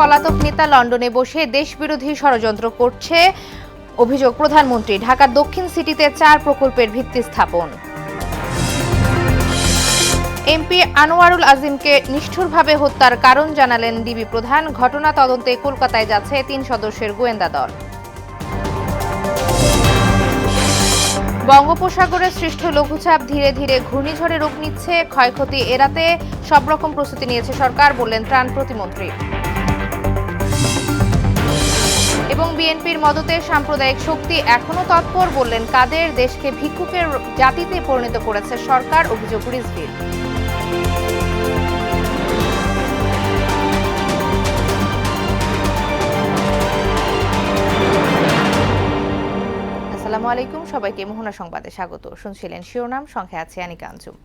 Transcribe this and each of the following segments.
পলাতক নেতা লন্ডনে বসে দেশবিরোধী ষড়যন্ত্র করছে অভিযোগ প্রধানমন্ত্রী। ঢাকার দক্ষিণ সিটিতে 4 প্রকল্পের ভিত্তি স্থাপন। এমপি আনোয়ারুল আজিমকে নিষ্ঠুরভাবে হত্যার কারণ জানালেন ডিবি প্রধান। ঘটনা তদন্তে কলকাতায় যাচ্ছে 3 সদস্যের গোয়েন্দা দল। বঙ্গোপসাগরে সৃষ্ট লঘুচাপ ধীরে ধীরে ঘূর্ণিঝড়ে রূপ নিচ্ছে। ক্ষয়ক্ষতি এড়াতে সব রকম প্রস্তুতি নিয়েছে সরকার, বললেন ত্রাণ প্রতিমন্ত্রী। এবং বিএনপির মদতে সাম্প্রদায়িক শক্তি এখনো তৎপর, বললেন কাদের। দেশকে ভিক্ষুকের জাতিতে পরিণত করেছে সরকার, অভিযোগ রিজভীর। আসসালামু আলাইকুম, সবাইকে মোহনা সংবাদে স্বাগত। শুনছিলেন শিরোনাম, সঙ্গে আছে আনিকা আঞ্জুম।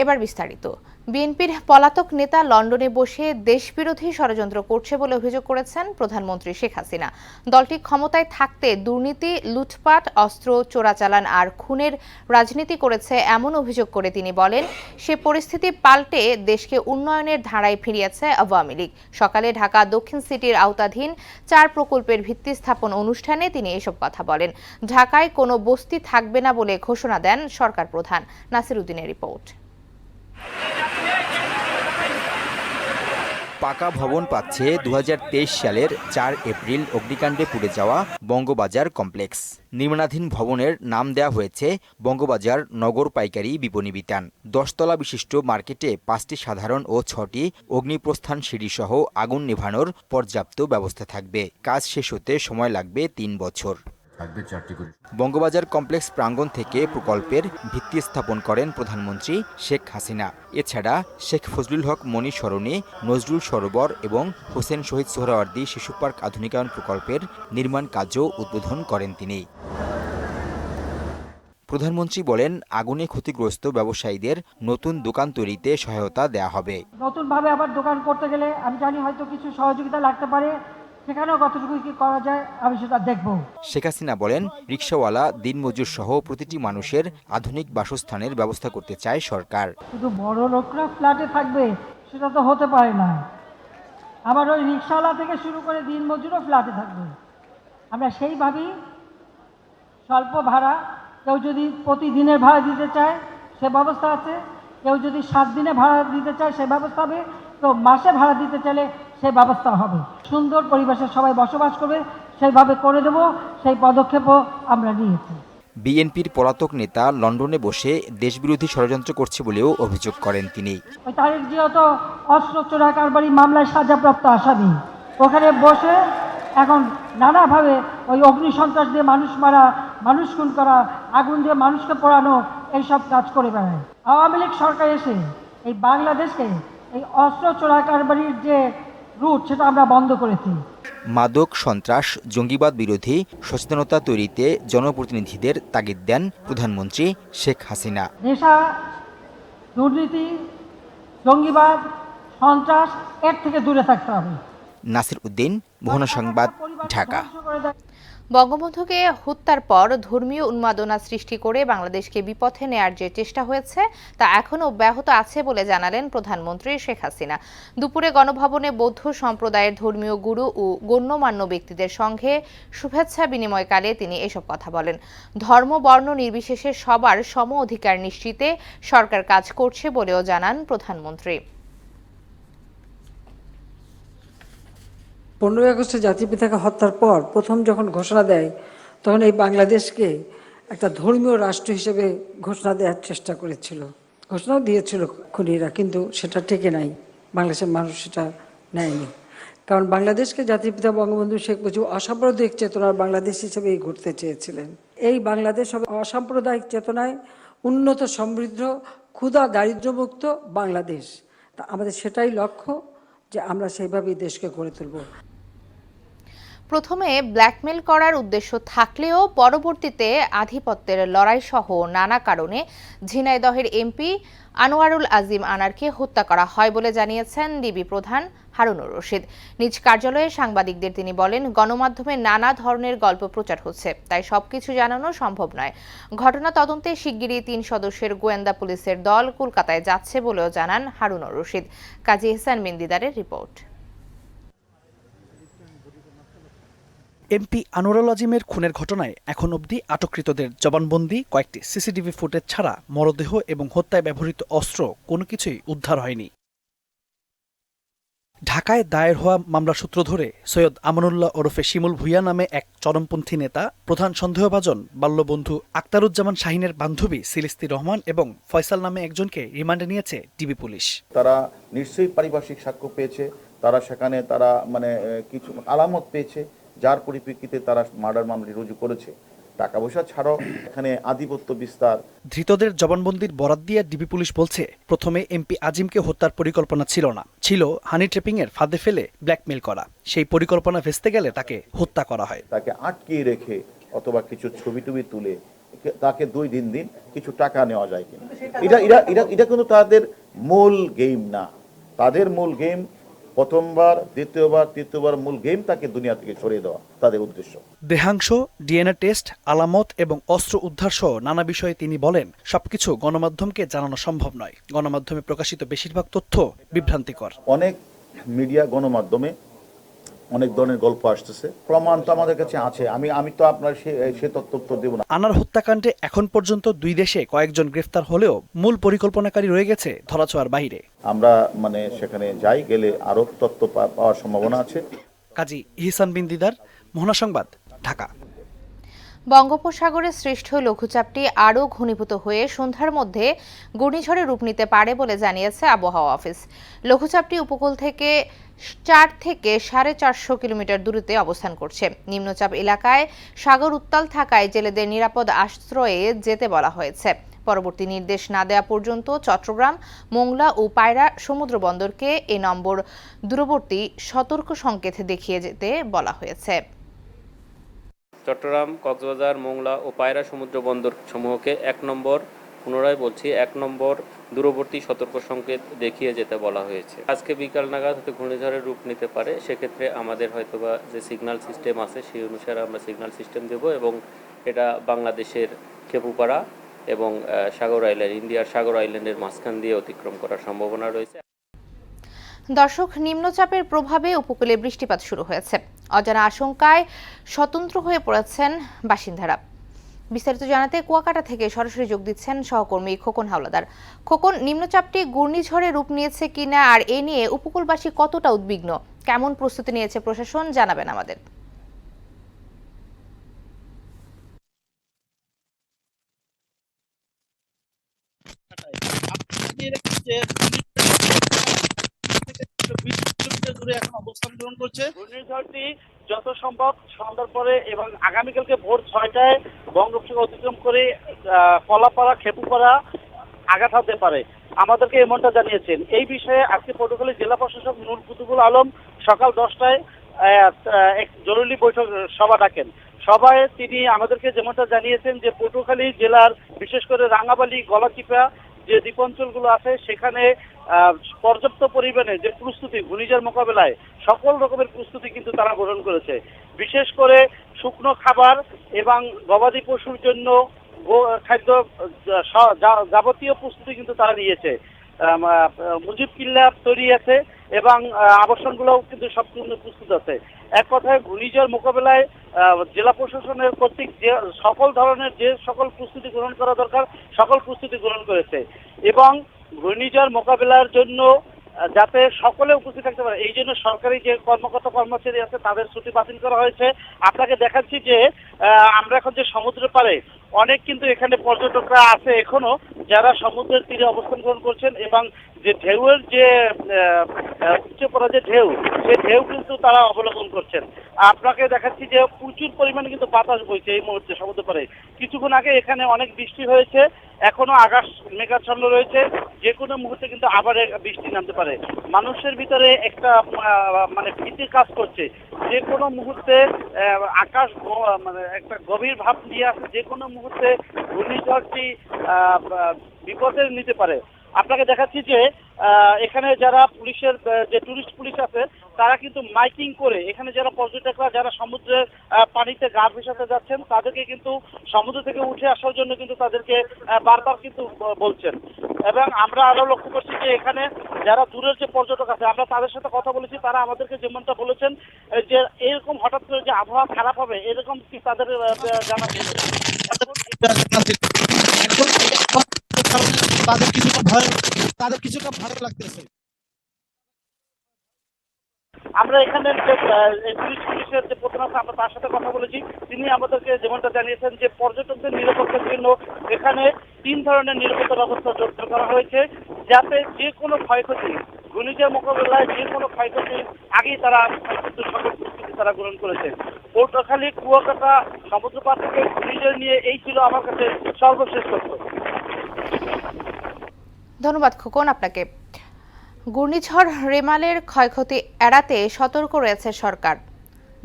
এবার বিস্তারিত। বিএনপির পলাতক নেতা লন্ডনে বসে দেশবিরোধী ষড়যন্ত্র করছে বলে অভিযোগ করেছেন প্রধানমন্ত্রী শেখ হাসিনা। দলটি ক্ষমতায় থাকতে দুর্নীতি, লুটপাট, অস্ত্র চোরাচালান আর খুনের রাজনীতি করেছে এমন অভিযোগ করে তিনি বলেন, সে পরিস্থিতি পাল্টে দেশকে উন্নয়নের ধারায় ফিরিয়েছে আওয়ামী লীগ। সকালে ঢাকা দক্ষিণ সিটির আওতাধীন 4 প্রকল্পের ভিত্তি স্থাপন অনুষ্ঠানে তিনি এসব কথা বলেন। ঢাকায় কোনো বস্তি থাকবে না বলে ঘোষণা দেন সরকার প্রধান। নাসির উদ্দিনের রিপোর্ট। পাকা ভবন পাচ্ছে 2023 সালের 4 এপ্রিল অগ্নিকাণ্ডে পুড়ে যাওয়া বঙ্গবাজার কমপ্লেক্স। নির্মাণাধীন ভবনের নাম দেওয়া হয়েছে বঙ্গবাজার নগর পাইকারি বিপণী বিতান। 10 তলা বিশিষ্ট মার্কেটে 5টি সাধারণ ও 6টি অগ্নিপ্রস্থান সিঁড়ি সহ আগুন নেভানোর পর্যাপ্ত ব্যবস্থা থাকবে। কাজ শেষ হতে সময় লাগবে 3 বছর। বঙ্গবাজার কমপ্লেক্স প্রাঙ্গণ থেকে প্রকল্পের ভিত্তি স্থাপন করেন প্রধানমন্ত্রী শেখ হাসিনা। এছাড়া শেখ ফজলুল হক মনি সরণি, নজরুল সরোবর এবং হোসেন শহীদ সোহরাওয়ার্দী শিশু পার্ক আধুনিকায়ন প্রকল্পের নির্মাণ কাজও উদ্বোধন করেন তিনি। প্রধানমন্ত্রী বলেন, আগুনে ক্ষতিগ্রস্ত ব্যবসায়ীদের নতুন দোকান তৈরিতে সহায়তা দেয়া হবে। নতুনভাবে আবার দোকান করতে গেলে আমি জানি হয়তো কিছু সহযোগিতা লাগতে পারে, সেখানেও কতটুকু কি করা যায় আমি সেটা দেখব। শেখ হাসিনা বলেন, রিকশাওয়ালা, দিনমজুর সহ প্রতিটি মানুষের আধুনিক বাসস্থানের ব্যবস্থা করতে চায় সরকার। শুধু বড় লোকরা ফ্ল্যাটে থাকবে সেটা তো হতে পারে না। আবার ওই রিকশাওয়ালা থেকে শুরু করে দিনমজুরও ফ্ল্যাটে থাকবে। আমরা সেইভাবেই স্বল্প ভাড়া, কেউ যদি প্রতিদিনের ভাড়া দিতে চায় সে ব্যবস্থা আছে, কেউ যদি 7 দিনে ভাড়া দিতে চায় সে ব্যবস্থা হবে, তো মাসে ভাড়া দিতে চাইলে সে ব্যবস্থা হবে। সুন্দর পরিবেশে সবাই বসবাস করবে সেইভাবে করে দেব, সেই পদক্ষেপও আমরা নিয়েছি। বিএনপির পলাতক নেতা লন্ডনে বসে দেশবিরোধী ষড়যন্ত্র করছে বলেও অভিযোগ করেন তিনি। ওই তারেক জিয়া তো অস্ত্র চোরা কারবারি মামলায় সাজাপ্রাপ্ত আসামি, ওখানে বসে এখন নানাভাবে ওই অগ্নি সন্ত্রাস দিয়ে মানুষ মারা, মানুষ খুন করা, আগুন দিয়ে মানুষকে পোড়ানো, এইসব কাজ করে বেড়ায়। আওয়ামী লীগ সরকার এসে এই বাংলাদেশকে এই অস্ত্র চোরা কারবারির যে রুট সেটা আমরা বন্ধ করেছি। মাদক, সন্ত্রাস, জঙ্গিবাদ বিরোধী সচেতনতা তৈরিতে জনপ্রতিনিধিদের তাগিদ দেন প্রধানমন্ত্রী শেখ হাসিনা। নেশা, দুর্নীতি, জঙ্গিবাদ, সন্ত্রাস এর থেকে দূরে থাকতে হবে। নাসির উদ্দিন, মোহনা সংবাদ, ঢাকা। বঙ্গবন্ধুকে হত্যার পর ধর্মীয় উন্মাদনা সৃষ্টি করে বাংলাদেশকে বিপথে নেয়ার যে চেষ্টা হয়েছে তা এখনও অব্যাহত আছে বলে জানালেন প্রধানমন্ত্রী শেখ হাসিনা। দুপুরে গণভবনে বৌদ্ধ সম্প্রদায়ের ধর্মীয় গুরু ও গণ্যমান্য ব্যক্তিদের সঙ্গে শুভেচ্ছা বিনিময়কালে তিনি এসব কথা বলেন। ধর্ম, বর্ণ নির্বিশেষে সবার সম অধিকার নিশ্চিতে সরকার কাজ করছে বলেও জানান প্রধানমন্ত্রী। 15ই আগস্টে জাতিপিতাকে হত্যার পর প্রথম যখন ঘোষণা দেয় তখন এই বাংলাদেশকে একটা ধর্মীয় রাষ্ট্র হিসেবে ঘোষণা দেওয়ার চেষ্টা করেছিল, ঘোষণাও দিয়েছিল খুনিরা, কিন্তু সেটা টেকে নাই। বাংলাদেশের মানুষ সেটা নেয়নি, কারণ বাংলাদেশকে জাতিপিতা বঙ্গবন্ধু শেখ মুজিব অসাম্প্রদায়িক চেতনার বাংলাদেশ হিসেবেই গড়তে চেয়েছিলেন। এই বাংলাদেশ হবে অসাম্প্রদায়িক চেতনায় উন্নত, সমৃদ্ধ, ক্ষুধা দারিদ্র্যমুক্ত বাংলাদেশ। তা আমাদের সেটাই লক্ষ্য যে আমরা সেইভাবেই দেশকে গড়ে তুলব। প্রথমে ব্ল্যাকমেল করার উদ্দেশ্য থাকলেও পরবর্তীতে আধিপত্যের লড়াই সহ নানা কারণে ঝিনাইদহের এমপি আনোয়ারুল আজিম আনারকে হত্যা করা হয় বলে জানিয়েছেন ডিবি প্রধান হারুনুর রশিদ। নিজ কার্যালয়ে সাংবাদিকদের তিনি বলেন, গণমাধ্যমে নানা ধরনের গল্প প্রচার হচ্ছে, তাই সবকিছু জানানো সম্ভব নয়। ঘটনা তদন্তে শিগগিরই ৩ সদস্যের গোয়েন্দা পুলিশের দল কলকাতায় যাচ্ছে বলেও জানান হারুনুর রশিদ। কাজী ইহসান বিন্দিদারের রিপোর্ট। এমপি আনোয়ারুল আজিমের খুনের ঘটনায় এখন অবধি আটককৃতদের জবানবন্দি, কয়েকটি সিসিটিভি ফুটেজ ছাড়া মরদেহ এবং হত্যায় ব্যবহৃত অস্ত্র কোনো কিছুই উদ্ধার হয়নি। ঢাকায় দায়ের হওয়া মামলার সূত্র ধরে সৈয়দ আমানুল্লাহ ওরফে শিমুল ভুইয়া নামে এক চরমপন্থী নেতা, প্রধান সন্দেহভাজন বাল্যবন্ধু আক্তারুজ্জামান শাহিনের বান্ধবী সিলিস্তি রহমান এবং ফয়সাল নামে একজনকে রিমান্ডে নিয়েছে ডিবি পুলিশ। তারা নিশ্চয়ই পারিপার্শ্বিক সাক্ষ্য পেয়েছে, তারা সেখানে তারা কিছু আলামত পেয়েছে, যার পরিপ্রেক্ষিতে তারা মার্ডার মামলাটি রুজু করেছে। টাকা পয়সা ছাড়াও এখানে আধিপত্য বিস্তার। ধৃতদের জবানবন্দির বরাত দিয়ে ডিবি পুলিশ বলছে, প্রথমে এমপি আজিমকে হত্যার পরিকল্পনা ছিল না, ছিল হানি ট্র্যাপিং এর ফাঁদে ফেলে ব্ল্যাকমেল করা। সেই পরিকল্পনা ভেস্তে গেলে তাকে হত্যা করা হয়। তাকে আটকিয়ে রেখে অথবা কিছু ছবি টবি তুলে তাকে 2 দিন কিছু টাকা নেওয়া যায় কিনা, এটা কিন্তু তাদের মূল গেম না। তাদের মূল গেম প্রথমবার, দ্বিতীয়বার, তৃতীয়বার মূল গেম তাকে দুনিয়া থেকে সরিয়ে দেওয়া তাদের উদ্দেশ্য। দেহাংশ, ডিএনএ টেস্ট, আলামত এবং অস্ত্র উদ্ধার সহ নানা বিষয়ে তিনি বলেন, সবকিছু গণমাধ্যমকে জানানো সম্ভব নয়। গণমাধ্যমে প্রকাশিত বেশিরভাগ তথ্য বিভ্রান্তিকর। অনেক মিডিয়া গণমাধ্যমে অনেক ধরনের গল্প আসতেছে, প্রমাণ তো আমাদের কাছে আছে। আমি তো আপনার সে তথ্য দেব না। আনার হত্যাকাণ্ডে এখন পর্যন্ত 2 দেশে কয়েকজন গ্রেফতার হলেও মূল পরিকল্পনাকারী রয়ে গেছে ধরাছোঁয়ার বাইরে। আমরা সেখানে যাই, গেলে আরো তথ্য পাওয়ার সম্ভাবনা আছে। কাজী ইহসান বিন্দিদার, মোহনা সংবাদ, ঢাকা। বঙ্গোপসাগরে সৃষ্ট লঘুচাপটি আরও ঘনীভূত হয়ে সন্ধ্যার মধ্যে ঘূর্ণিঝড়ে রূপ নিতে পারে বলে জানিয়েছে আবহাওয়া অফিস। লঘুচাপটি উপকূল থেকে 4 থেকে 450 কিলোমিটার দূরত্বে অবস্থান করছে। নিম্নচাপ এলাকায় সাগর উত্তাল থাকায় জেলেদের নিরাপদ আশ্রয়ে যেতে বলা হয়েছে। পরবর্তী নির্দেশ না দেওয়া পর্যন্ত চট্টগ্রাম, মোংলা ও পায়রা সমুদ্র বন্দরকে এ নম্বর দূরবর্তী সতর্ক সংকেত দেখিয়ে যেতে বলা হয়েছে। চট্টগ্রাম, কক্সবাজার, মোংলা ও পায়রা সমুদ্র বন্দর সমূহকে 1 নম্বর, পুনরায় বলছি 1 নম্বর দূরবর্তী সতর্ক সংকেত দেখিয়ে যেতে বলা হয়েছে। আজকে বিকাল নাগাদ হয়তো ঘূর্ণিঝড়ের রূপ নিতে পারে। সেক্ষেত্রে আমাদের হয়তোবা যে সিগন্যাল সিস্টেম আছে সেই অনুসারে আমরা সিগন্যাল সিস্টেম দেব এবং এটা বাংলাদেশের খেপুপাড়া এবং সাগর আইল্যান্ড, ইন্ডিয়ার সাগর আইল্যান্ডের মাঝখান দিয়ে অতিক্রম করার সম্ভাবনা রয়েছে। দর্শক, নিম্নচাপের প্রভাবে উপকূলে বৃষ্টিপাত শুরু হয়েছে। অজানা আশঙ্কায় স্বতন্ত্র হয়ে পড়েছেন বাসিন্দারা। বিস্তারিত জানাতে কুয়াকাটা থেকে সরাসরি যোগ দিচ্ছেন সহকর্মী খোকন হাওলাদার। খোকন, নিম্নচাপটি ঘূর্ণিঝড়ে রূপ নিয়েছে কিনা আর এ নিয়ে উপকূলবাসী কতটা উদ্বিগ্ন, কেমন প্রস্তুতি নিয়েছে প্রশাসন, জানাবেন আমাদের। ঘূর্ণিঝড়টি যত সম্ভব সন্ধ্যার পরে এবং আগামীকালকে ভোর 6টায় বঙ্গোপসাগর অতিক্রম করে কলাপাড়া, খেপুপাড়া আঘাত হানতে পারে। আমাদেরকে এমনটা জানিয়েছেন। এই বিষয়ে আজকে পটুয়াখালী জেলা প্রশাসক নূর কুতুবুল আলম সকাল 10টায় এক জরুরি বৈঠক সভা ডাকেন। সভায় তিনি আমাদেরকে যেমনটা জানিয়েছেন যে পটুয়াখালী জেলার বিশেষ করে রাঙাবালি, গলাচিপা যে দ্বীপাঞ্চলগুলো আছে সেখানে পর্যাপ্ত পরিমাণে যে প্রস্তুতি ঘূর্ণিঝড় মোকাবেলায় সকল রকমের প্রস্তুতি কিন্তু তারা গ্রহণ করেছে। বিশেষ করে শুকনো খাবার এবং গবাদি পশুর জন্য খাদ্য যাবতীয় প্রস্তুতি কিন্তু তারা নিয়েছে। মুজিব কিল্লা তৈরি আছে এবং আবাসনগুলোও কিন্তু সম্পূর্ণ প্রস্তুত আছে। এক কথায় ঘূর্ণিঝড় মোকাবেলায় জেলা প্রশাসনের কর্তৃক যে সকল ধরনের যে সকল প্রস্তুতি গ্রহণ করা দরকার সকল প্রস্তুতি গ্রহণ করেছে এবং ঘূর্ণিঝড় মোকাবেলার জন্য যাতে সকলে উপস্থিত থাকতে পারে এই জন্য সরকারি যে কর্মকর্তা কর্মচারী আছে তাদের ছুটি বাতিল করা হয়েছে। আপনাকে দেখাচ্ছি যে আমরা এখন যে সমুদ্রের পাড়ে অনেক কিন্তু এখানে পর্যটকরা আছে এখনো, যারা সমুদ্রের তীরে অবস্থান গ্রহণ করছেন এবং যে ঢেউয়ের যে উচ্চে পড়া যে ঢেউ, সেই ঢেউ কিন্তু তারা অবলোকন করছেন। আপনাকে দেখাচ্ছি যে প্রচুর পরিমাণে কিন্তু বাতাস বইছে এই মুহূর্তে সমুদ্র পাড়ে। কিছুক্ষণ আগে এখানে অনেক বৃষ্টি হয়েছে, এখনো আকাশ মেঘাচ্ছন্ন রয়েছে, যে কোনো মুহূর্তে কিন্তু আবার বৃষ্টি নামতে পারে। মানুষের ভিতরে একটা ভীতি কাজ করছে, যে কোনো মুহূর্তে আকাশ একটা গভীর ভাব নিয়ে আসে, যে কোনো মুহূর্তে ঘূর্ণিঝড়টি বিপদে নিতে পারে। আপনাকে দেখাচ্ছি যে এখানে যারা পুলিশের যে টুরিস্ট পুলিশ আছে তারা কিন্তু মাইকিং করে এখানে যারা পর্যটকরা যারা সমুদ্রের পানিতে গা ভেসাতে যাচ্ছেন তাদেরকে কিন্তু সমুদ্র থেকে উঠে আসার জন্য কিন্তু তাদেরকে বারবার কিন্তু বলছেন। এবং আমরা আরো লক্ষ্য করছি যে এখানে যারা দূরের যে পর্যটক আছে আমরা তাদের সাথে কথা বলেছি, তারা আমাদেরকে যেমনটা বলেছেন যে এরকম হঠাৎ করে যে আবহাওয়া খারাপ হবে এরকম কি তাদের জানা ছিল। তাদের কিছুটা ভয় লাগতেছে। আমরা এখানে যে পুলিশের যে প্রধান আছে আমরা তার সাথে কথা বলেছি, তিনি আমাদেরকে যেমনটা জানিয়েছেন যে পর্যটকদের নিরাপত্তার জন্য এখানে 3 ধরনের নিরাপত্তা ব্যবস্থা জোরদার করা হয়েছে, যাতে যে কোনো ক্ষয়ক্ষতি ঘূর্ণিঝড় মোকাবেলায় যে কোনো ক্ষয়ক্ষতি আগেই তারা সকল প্রস্তুতি তারা গ্রহণ করেছে। পটুয়াখালী, কুয়াকাটা সমুদ্রপাত থেকে ঘূর্ণিঝড় নিয়ে এই ছিল আমার কাছে সর্বশেষ তথ্য। ধন্যবাদ খোকন আপনাকে। ঘূর্ণিঝড় রেমালের ক্ষয়ক্ষতি এড়াতে সতর্ক রয়েছে সরকার।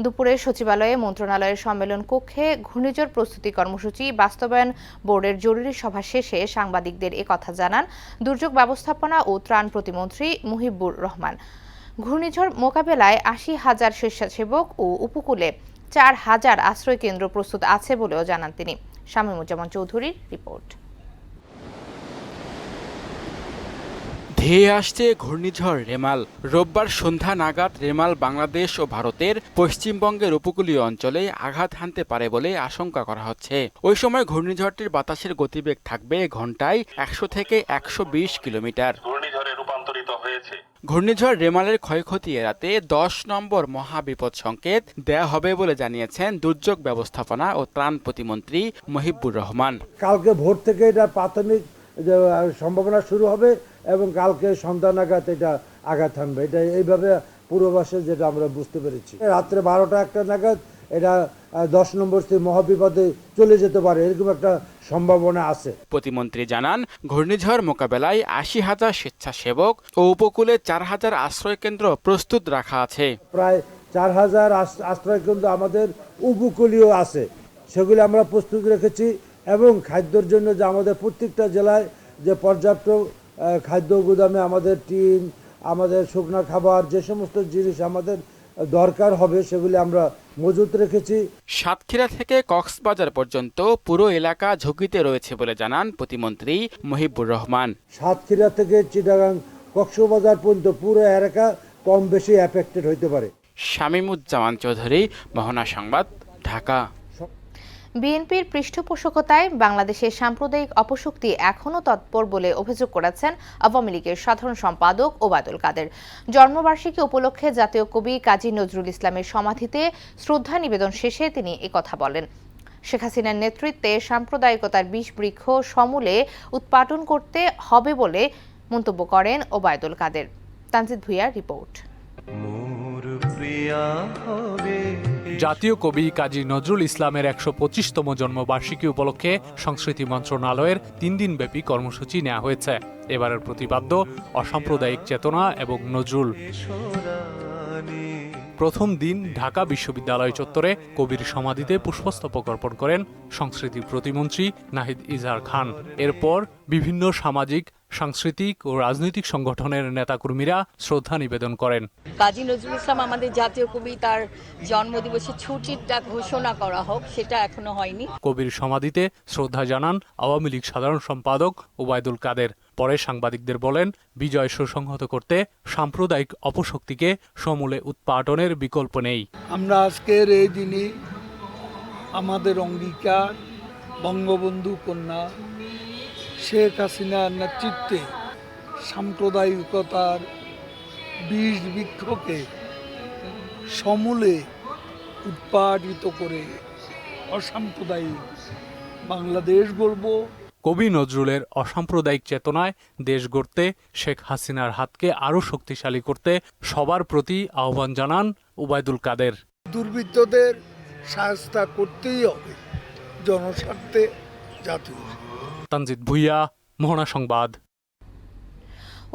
দুপুরে সচিবালয়ে মন্ত্রণালয়ের সম্মেলন কক্ষে ঘূর্ণিঝড় প্রস্তুতি কর্মসূচি বাস্তবায়ন বোর্ডের জরুরি সভা শেষে সাংবাদিকদের একথা জানান দুর্যোগ ব্যবস্থাপনা ও ত্রাণ প্রতিমন্ত্রী মুহিবুর রহমান। ঘূর্ণিঝড় মোকাবেলায় ৮০,০০০ স্বেচ্ছাসেবক ও উপকূলে ৪,০০০ আশ্রয় কেন্দ্র প্রস্তুত আছে বলেও জানান তিনি। শামীমুজ্জামান চৌধুরীর রিপোর্ট। ধেয়ে আসছে ঘূর্ণিঝড় রেমাল। রোববার সন্ধ্যা নাগাদ রেমাল বাংলাদেশ ও ভারতের পশ্চিমবঙ্গের উপকূলীয় অঞ্চলে আঘাত হানতে পারে বলে আশঙ্কা করা হচ্ছে। ওই সময় ঘূর্ণিঝড়টির বাতাসের গতিবেগ থাকবে ঘন্টায় ১০০ থেকে ১২০ কিলোমিটার। ঘূর্ণিঝড় রেমালের ক্ষয়ক্ষতি এড়াতে ১০ নম্বর মহাবিপদ সংকেত দেয়া হবে বলে জানিয়েছেন দুর্যোগ ব্যবস্থাপনা ও ত্রাণ প্রতিমন্ত্রী মুহিবুর রহমান। কালকে ভোর থেকে এটা প্রাথমিক সম্ভাবনা শুরু হবে এবং কালকে সন্ধ্যা নাগাদ এটা আঘাত হানবে। এটা এইভাবে পূর্বাভাসে যেটা আমরা বুঝতে পেরেছি। রাত্রে ১২টা-১টা নাগাদ এটা ১০ নম্বর মহাবিপদে চলে যেতে পারে, এরকম একটা সম্ভাবনা আছে। প্রতিমন্ত্রী জানান, ঘূর্ণিঝড় মোকাবেলায় ৮০,০০০ স্বেচ্ছাসেবক ও উপকূলে ৪,০০০ আশ্রয় কেন্দ্র প্রস্তুত রাখা আছে। প্রায় ৪,০০০ আশ্রয় কেন্দ্র আমাদের উপকূলীয় আছে, সেগুলি আমরা প্রস্তুত রেখেছি। এবং খাদ্যের জন্য যে আমাদের প্রত্যেকটা জেলায় যে পর্যাপ্ত খাদ্য গুদামে আমাদের টিন, আমাদের শুকনা খাবার, যে সমস্ত জিনিস আমাদের দরকার হবে সেগুলি আমরা মজুত রেখেছি। সাতক্ষীরা থেকে কক্সবাজার পর্যন্ত পুরো এলাকা ঝুঁকিতে রয়েছে বলে জানান প্রতিমন্ত্রী মুহিবুর রহমান। সাতক্ষীরা থেকে চিটাগাং, কক্সবাজার পর্যন্ত পুরো এলাকা কম বেশি এফেক্টেড হইতে পারে। শামীমুজ্জামান চৌধুরী, মোহনা সংবাদ, ঢাকা। বিএনপির পৃষ্ঠপোষকতায় বাংলাদেশের সাম্প্রদায়িক অপশক্তি এখনও তৎপর বলে অভিযোগ করেছেন আওয়ামী লীগের সাধারণ সম্পাদক ওবায়দুল কাদের। জন্মবার্ষিকী উপলক্ষে জাতীয় কবি কাজী নজরুল ইসলামের সমাধিতে শ্রদ্ধা নিবেদন শেষে তিনি একথা বলেন। শেখ হাসিনার নেতৃত্বে সাম্প্রদায়িকতার বিষবৃক্ষ সমূলে উৎপাটন করতে হবে বলে মন্তব্য করেন ওবায়দুল কাদের। তানজিদ ভুঁইয়ার রিপোর্ট। জাতীয় কবি কাজী নজরুল ইসলামের ১২৫তম জন্মবার্ষিকী উপলক্ষে সংস্কৃতি মন্ত্রণালয়ের ৩ দিনব্যাপী কর্মসূচি নেওয়া হয়েছে। এবারের প্রতিপাদ্য অসাম্প্রদায়িক চেতনা এবং নজরুল। প্রথম দিন ঢাকা বিশ্ববিদ্যালয় চত্বরে কবির সমাধিতে পুষ্পস্তবক অর্পণ করেন সংস্কৃতি প্রতিমন্ত্রী নাহিদ ইজহার খান। এরপর বিভিন্ন সামাজিক, সাংস্কৃতিক ও রাজনৈতিক সংগঠনের নেতাকর্মীরা শ্রদ্ধা নিবেদন করেন। কাজী নজরুল ইসলাম আমাদের জাতীয় কবি, তার জন্মদিবসে ছুটিটা ঘোষণা করা হোক, সেটা এখনো হয়নি। কবির সমাধিতে শ্রদ্ধা জানান আওয়ামী লীগ সাধারণ সম্পাদক ওবায়দুল কাদের। পরে সাংবাদিকদের বলেন, বিজয় সুসংহত করতে সাম্প্রদায়িক অপশক্তিকে সমূলে উৎপাটনের বিকল্প নেই। আমরা আজকের এই দিনে আমাদের অঙ্গীকার বঙ্গবন্ধু কন্যা শেখ হাসিনার নেতৃত্বে সাম্প্রদায়িকতার বীজ বৃক্ষকে সমূলে উৎপাদিত করে অসাম্প্রদায়িক বাংলাদেশ গড়ব। কবি নজরুলের অসাম্প্রদায়িক চেতনায় দেশ গড়তে, শেখ হাসিনার হাতকে আরও শক্তিশালী করতে সবার প্রতি আহ্বান জানান ওবায়দুল কাদের। দুর্বৃত্তদের শায়েস্তা করতেই হবে, জনস্বার্থে, জাতীয়। তানজিদ ভুঁইয়া, মোহনা সংবাদ।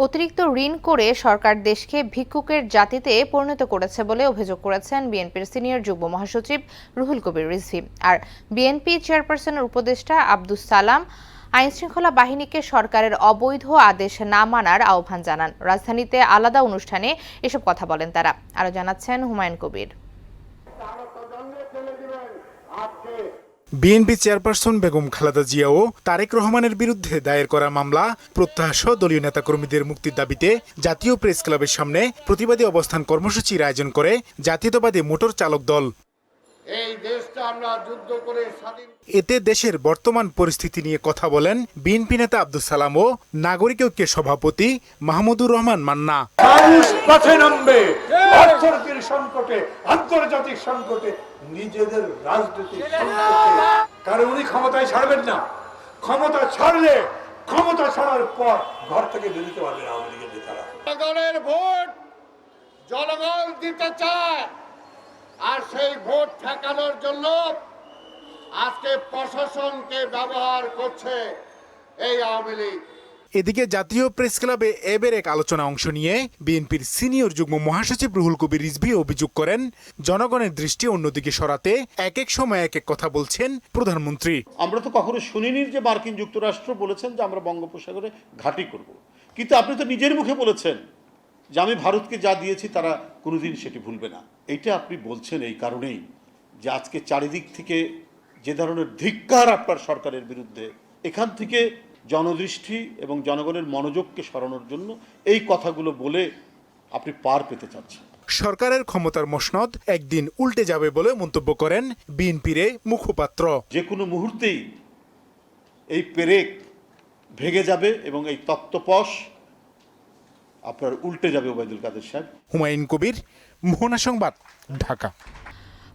অতিরিক্ত ঋণ করে সরকার দেশকে ভিক্ষুকের জাতিতে পরিণত করেছে বলে অভিযোগ করেছেন বিএনপির সিনিয়র যুগ্ম মহাসচিব রুহুল কবির রিজভী। আর বিএনপি চেয়ারপারসনের উপদেষ্টা আব্দুস সালাম আইনশৃঙ্খলা বাহিনীকে সরকারের অবৈধ আদেশ না মানার আহ্বান জানান। রাজধানীতে আলাদা অনুষ্ঠানে এসব কথা বলেন তারা। আরো জানাচ্ছেন হুমায়ুন কবির। বিএনপি চেয়ারপারসন বেগম খালেদা জিয়া ও তারেক রহমানের বিরুদ্ধে দায়ের করা মামলা প্রত্যাহারসহ দলীয় নেতাকর্মীদের মুক্তির দাবিতে জাতীয় প্রেস ক্লাবের সামনে প্রতিবাদী অবস্থান কর্মসূচির আয়োজন করে জাতীয়তাবাদী মোটর চালক দল। এই দেশটা আমরা যুদ্ধ করে স্বাধীন। এতে দেশের বর্তমান পরিস্থিতি নিয়ে কথা বলেন বিএনপি নেতা আব্দুল সালাম ও নাগরিক ঐক্যের সভাপতি মাহমুদুর রহমান মান্না। মানুষ পথে নামবে অর্থনীতির সংকটে, আন্তর্জাতিক সংকটে, নিজেদের রাজনৈতিক সংকটে, কারণ উনি ক্ষমতায় ছাড়বেন না। ক্ষমতা ছাড়লে, ক্ষমতা ছাড়ার পর ঘর থেকে বেরোতে পারবে আওয়ামী লীগের নেতারা। জনগণের ভোট জনগণ দিতে চায়, আর সেই ভোট ঠেকানোর জন্য আজকে প্রশাসনকে ব্যবহার করছে এই আওয়ামী লীগ। এদিকে জাতীয় প্রেস ক্লাবে এবার এক আলোচনা অংশ নিয়ে বিএনপির সিনিয়র যুগ্ম মহাসচিব রুহুল কবির রিজভী অভিযোগ করেন, জনগণের দৃষ্টি অন্যদিকে সরাতে এক এক সময় এক এক কথা বলছেন প্রধানমন্ত্রী। আমরা তো কখনো শুনিনি যে মার্কিন যুক্তরাষ্ট্র বলেছেন যে আমরা বঙ্গোপসাগরে ঘাঁটি করব, কিন্তু আপনি তো নিজের মুখে বলেছেন যে আমি ভারতকে যা দিয়েছি তারা কোনোদিন সেটি ভুলবে না। এইটা আপনি বলছেন এই কারণেই যে আজকে চারিদিক থেকে যে ধরনের ধিক্কার আপনার সরকারের বিরুদ্ধে, এখান থেকে জনদৃষ্টি এবং জনগণের মনোযোগকে সরানোর জন্য এই কথাগুলো বলে আপনি পার পেতে চাচ্ছেন। সরকারের ক্ষমতার মসনদ একদিন উল্টে যাবে বলে মন্তব্য করেন বিএনপির মুখপাত্র। যে কোনো মুহূর্তেই এই পেরেক ভেঙে যাবে এবং এই তক্তপোষ আপনার উল্টে যাবে। ওবায়দুল কাদের সাহেব। হুমায়ুন কবির, মোহনা সংবাদ, ঢাকা।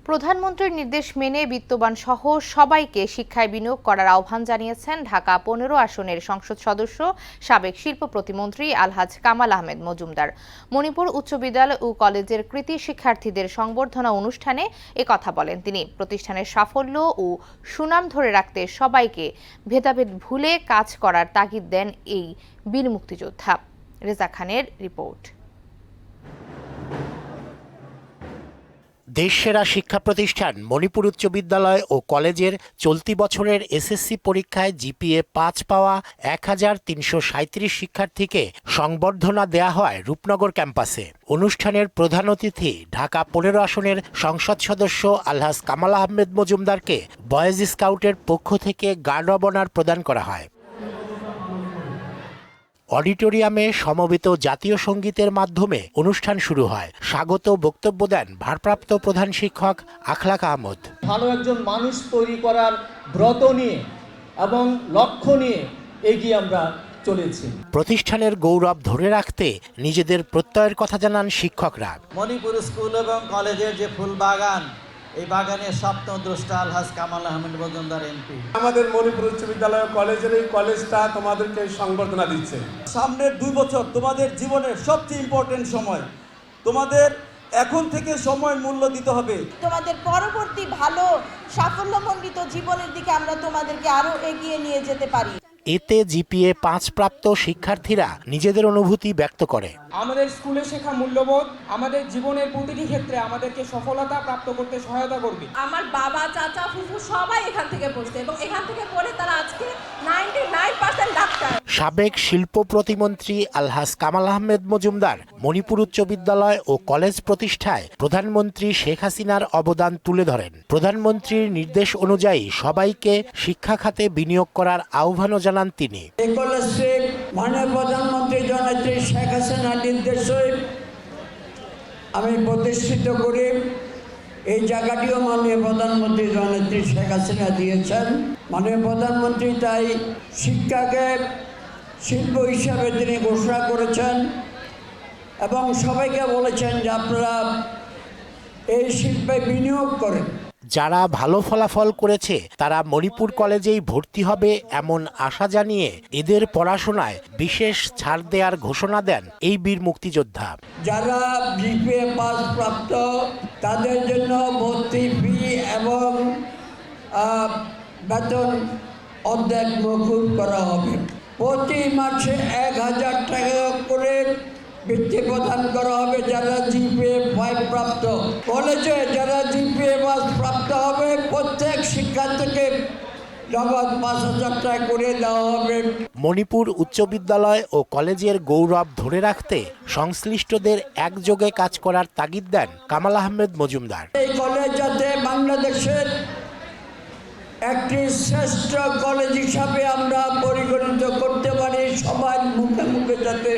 প্রধানমন্ত্রীর নির্দেশ মেনে বিত্তবান সহ সবাইকে শিক্ষায় বিনিয়োগ করার আহ্বান জানিয়েছেন ঢাকা 15 আসনের সংসদ সদস্য সাবেক শিল্প প্রতিমন্ত্রী আলহাজ কামাল আহমেদ মজুমদার। মণিপুর উচ্চ বিদ্যালয় ও কলেজের কৃতি শিক্ষার্থীদের সংবর্ধনা অনুষ্ঠানে একথা বলেন তিনি। প্রতিষ্ঠানের সাফল্য ও সুনাম ধরে রাখতে সবাইকে ভেদাভেদ ভুলে কাজ করার তাগিদ দেন এই বীর মুক্তিযোদ্ধা। রেজা খানের রিপোর্ট। দেশসেরা শিক্ষা প্রতিষ্ঠান মণিপুর উচ্চ বিদ্যালয় ও কলেজের চলতি বছরের এসএসসি পরীক্ষায় জিপিএ 5 পাওয়া 1337 শিক্ষার্থীকে সংবর্ধনা দেয়া হয় রূপনগর ক্যাম্পাসে। অনুষ্ঠানের প্রধান অতিথি ঢাকা 15 আসনের সংসদ সদস্য আলহাজ কামাল আহমেদ মজুমদারকে বয়েজ স্কাউটের পক্ষ থেকে গার্ড অব অনার প্রদান করা হয়। অডিটোরিয়ামে সমবেত জাতীয় সঙ্গীতের মাধ্যমে অনুষ্ঠান শুরু হয়। স্বাগত বক্তব্য দেন ভারপ্রাপ্ত প্রধান শিক্ষক আখলাক আহমদ। ভালো একজন মানুষ তৈরি করার ব্রত নিয়ে এবং লক্ষ্য নিয়ে এগিয়ে আমরা চলেছি। প্রতিষ্ঠানের গৌরব ধরে রাখতে নিজেদের প্রত্যয়ের কথা জানান শিক্ষকরা। মণিপুর স্কুল এবং কলেজের যে ফুল বাগান, এই বাগানের স্বপ্নদ্রষ্টা আলহাজ কামাল আহমেদ মজুমদার এমপি। আমাদের মণিপুর উচ্চ বিদ্যালয় কলেজের এই কলেজটা তোমাদেরকে সংবর্ধনা দিচ্ছে। সামনের 2 বছর তোমাদের জীবনের সবচেয়ে ইম্পর্টেন্ট সময়। তোমাদের এখন থেকে সময় মূল্য দিতে হবে। তোমাদের পরবর্তী ভালো সাফল্যমণ্ডিত জীবনের দিকে আমরা তোমাদেরকে আরো এগিয়ে নিয়ে যেতে পারি। এতে জিপিএ 5 প্রাপ্ত শিক্ষার্থীরা নিজেদের অনুভূতি ব্যক্ত করে। আমাদের স্কুলে শেখা মূল্যবোধ আমাদের জীবনের প্রতিটি ক্ষেত্রে আমাদেরকে সফলতা প্রাপ্ত করতে সহায়তা করবে। আমার বাবা, চাচা, ফুফু সবাই এখান থেকে পড়ছে এবং এখান থেকে পড়ে তারা আজকে 99% ডাক্তার। সাবেক শিল্প প্রতিমন্ত্রী আলহাজ কামাল আহমেদ মজুমদার মণিপুর উচ্চ বিদ্যালয় ও কলেজ প্রতিষ্ঠায় প্রধানমন্ত্রী শেখ হাসিনার অবদান তুলে ধরেন। প্রধানমন্ত্রীর নির্দেশ অনুযায়ী সবাইকে শিক্ষা খাতে বিনিয়োগ করার আহ্বানও জানান তিনি। মাননীয় প্রধানমন্ত্রী জননেত্রী শেখ হাসিনার নির্দেশে আমি প্রতিষ্ঠিত করি। এই জায়গাটিও মাননীয় প্রধানমন্ত্রী জননেত্রী শেখ হাসিনা দিয়েছেন। মাননীয় প্রধানমন্ত্রী তাই শিক্ষাকে শিল্প হিসাবে তিনি ঘোষণা করেছেন এবং সবাইকে বলেছেন যে আপনারা এই শিল্পে বিনিয়োগ করেন। যারা ভালো ফলাফল করেছে তারা মণিপুর কলেজেই ভর্তি হবে এমন আশা জানিয়ে এদের পড়াশোনায় বিশেষ ছাড় দেওয়ার ঘোষণা দেন এই বীর মুক্তিযোদ্ধা। যারা জিপিএ 5 প্রাপ্ত তাদের জন্য ভর্তি ফি এবং বেতন অর্ধেক মকুব করা হবে। প্রতি মাসে 1000 টাকা করে বৃত্তি প্রদান করা হবে যারা জিপিএ 5 প্রাপ্ত। কলেজে যারা জিপিএ 5 প্রাপ্ত হবে প্রত্যেক শিক্ষার্থীকে নগদ ৫,০০০ টাকা করে দেওয়া হবে। মণিপুর উচ্চ বিদ্যালয় ও কলেজের গৌরব ধরে রাখতে সংশ্লিষ্টদের একযোগে কাজ করার তাগিদ দেন কামাল আহমেদ মজুমদার। এই কলেজ যাতে বাংলাদেশের একটি শ্রেষ্ঠ কলেজ হিসাবে আমরা পরিগণিত করতে পারি, সবার মুখে মুখে যাতে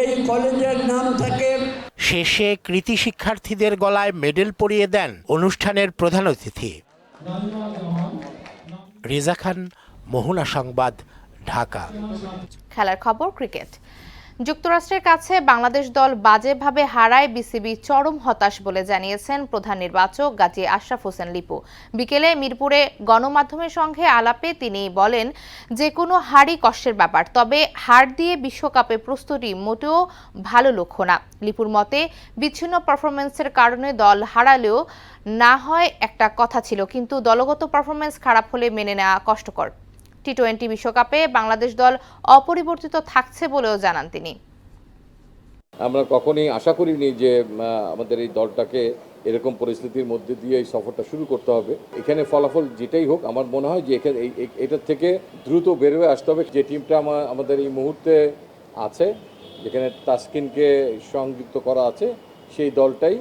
এই কলেজের নাম থাকে। শেষে কৃতি শিক্ষার্থীদের গলায় মেডেল পরিয়ে দেন অনুষ্ঠানের প্রধান অতিথি। রেজা খান, মোহনা সংবাদ, ঢাকা। খেলার খবর ক্রিকেট। যুক্তরাষ্ট্রের কাছে বাংলাদেশ দল বাজেভাবে হারায় বিসিবি চরম হতাশ বলে জানিয়েছেন প্রধান নির্বাচক গাজী আশরাফ হোসেন লিপু। বিকেলে মিরপুরে গণমাধ্যমের সঙ্গে আলাপে তিনি বলেন, যে কোনো হারই কষ্টের ব্যাপার, তবে হার দিয়ে বিশ্বকাপে প্রস্তুতি মোটেও ভালো লক্ষ্য না। লিপুর মতে বিচ্ছিন্ন পারফরমেন্সের কারণে দল হারালেও না হয় একটা কথা ছিল, কিন্তু দলগত পারফরমেন্স খারাপ হলে মেনে নেওয়া কষ্টকর। টি-20 বিশ্বকাপে বাংলাদেশ দল অপরিবর্তিত থাকছে বলেও জানান তিনি। আমরা কখনোই আশা করিনি যে আমাদের এই দলটাকে এরকম পরিস্থিতির মধ্যে দিয়ে এই সফরটা শুরু করতে হবে। এখানে ফলাফল যেটাই হোক, আমার মনে হয় যে এখানে এটার থেকে দ্রুত বের হয়ে আসতে হবে। যে টিমটা আমাদের এই মুহূর্তে আছে, যেখানে তাসকিনকে সংযুক্ত করা আছে, সেই দলটাই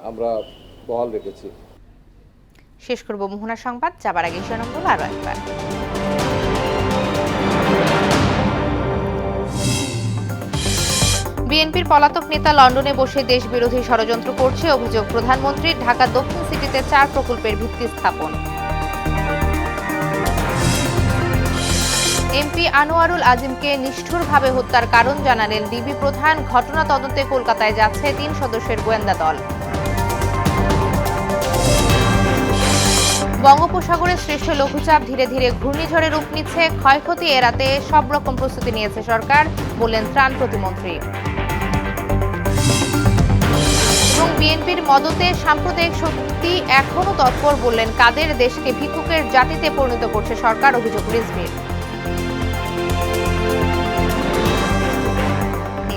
আমরা বহাল রেখেছি। শেষ করব মোহনা সংবাদ, যাবার আগে শিরোনামগুলো আরো একবার। বিএনপির পলাতক নেতা লন্ডনে বসে দেশবিরোধী ষড়যন্ত্র করছে অভিযোগ প্রধানমন্ত্রীর। ঢাকা দক্ষিণ সিটিতে 4 প্রকল্পের ভিত্তি স্থাপন। এমপি আনোয়ারুল আজিমকে নিষ্ঠুরভাবে হত্যার কারণ জানালেন ডিবি প্রধান। ঘটনা তদন্তে কলকাতায় যাচ্ছে 3 সদস্যের গোয়েন্দা দল। বঙ্গোপসাগরে সৃষ্ট লঘুচাপ ধীরে ধীরে ঘূর্ণিঝড়ে রূপ নিচ্ছে। ক্ষয়ক্ষতি এড়াতে সব রকম প্রস্তুতি নিয়েছে সরকার, বললেন ত্রাণ প্রতিমন্ত্রী। এবং বিএনপির মদতে সাম্প্রদায়িক শক্তি এখনো তৎপর, বললেন কাদের। দেশকে ভিক্ষুকের জাতিতে পরিণত করছে সরকার, অভিযোগ রিজভির।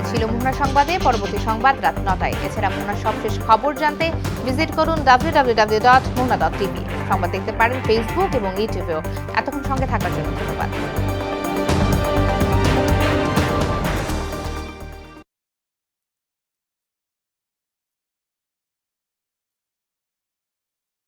ছিল মোহনা সংবাদে। পরবর্তী সংবাদ রাত 9টায়। এছাড়া মোহনার সবশেষ খবর জানতে ভিজিট করুন www.mohna.tv। সংবাদ দেখতে পারেন ফেসবুক এবং ইউটিউবেও। এতক্ষণ সঙ্গে থাকার জন্য ধন্যবাদ।